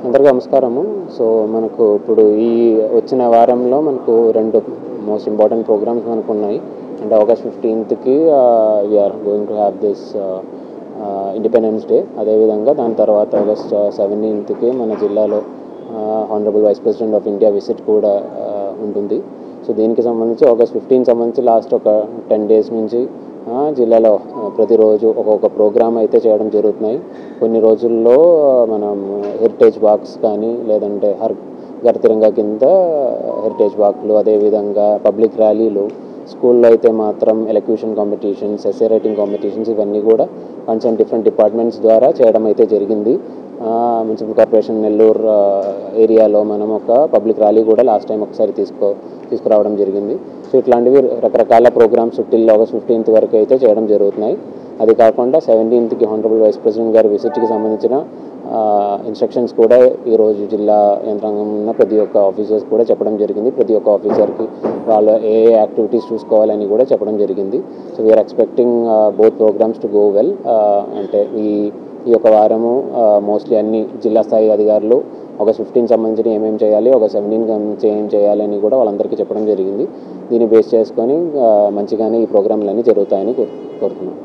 అందరికీ నమస్కారము. సో మనకు ఇప్పుడు ఈ వచ్చిన వారంలో మనకు 2 మోస్ట్ ఇంపార్టెంట్ ప్రోగ్రామ్స్ మనకు ఉన్నాయి. అంటే ఆగస్ట్ 15కి we are going to have this Independence Day. అదేవిధంగా దాని తర్వాత ఆగస్ట్ 17కి మన జిల్లాలో honourable vice president of India visit కూడా ఉంటుంది. సో దీనికి సంబంధించి ఆగస్ట్ 15 సంబంధించి లాస్ట్ ఒక 10 days నుంచి జిల్లాలో ప్రతిరోజు ఒక్కొక్క ప్రోగ్రామ్ అయితే చేయడం జరుగుతున్నాయి. కొన్ని రోజుల్లో మనం హెరిటేజ్ వాక్స్ కానీ లేదంటే ఘర్ తిరంగా కింద హెరిటేజ్ వాక్లు, అదేవిధంగా పబ్లిక్ ర్యాలీలు, స్కూల్లో అయితే మాత్రం elocution competitions, essay writing competitions, ఇవన్నీ కూడా కన్సర్న్ డిఫరెంట్ డిపార్ట్మెంట్స్ ద్వారా చేయడం అయితే జరిగింది. మున్సిపల్ కార్పొరేషన్ నెల్లూరు ఏరియాలో మనం ఒక పబ్లిక్ ర్యాలీ కూడా లాస్ట్ టైం ఒకసారి తీసుకురావడం జరిగింది. సో ఇట్లాంటివి రకరకాల ప్రోగ్రామ్స్ టిల్ ఆగస్ట్ 15th వరకు అయితే చేయడం జరుగుతున్నాయి. అది కాకుండా 17th హానరబుల్ వైస్ ప్రెసిడెంట్ గారి విజిట్కి సంబంధించిన ఇన్స్ట్రక్షన్స్ కూడా ఈరోజు జిల్లా యంత్రాంగం ఉన్న ప్రతి ఒక్క ఆఫీసర్స్ కూడా చెప్పడం జరిగింది. ప్రతి ఒక్క ఆఫీసర్కి వాళ్ళ ఏ యాక్టివిటీస్ చూసుకోవాలని కూడా చెప్పడం జరిగింది. So we're expecting both programmes to go well. అంటే ఈ యొక్క వారము మోస్ట్లీ అన్ని జిల్లా స్థాయి అధికారులు ఆగస్ట్ 15 సంబంధించి ఏమేమి చేయాలి, ఆగస్ట్ 17 ఏం చేయాలి అని కూడా వాళ్ళందరికీ చెప్పడం జరిగింది. దీన్ని బేస్ చేసుకొని మంచిగానే ఈ ప్రోగ్రాంలన్నీ జరుగుతాయని కోరుతున్నాను.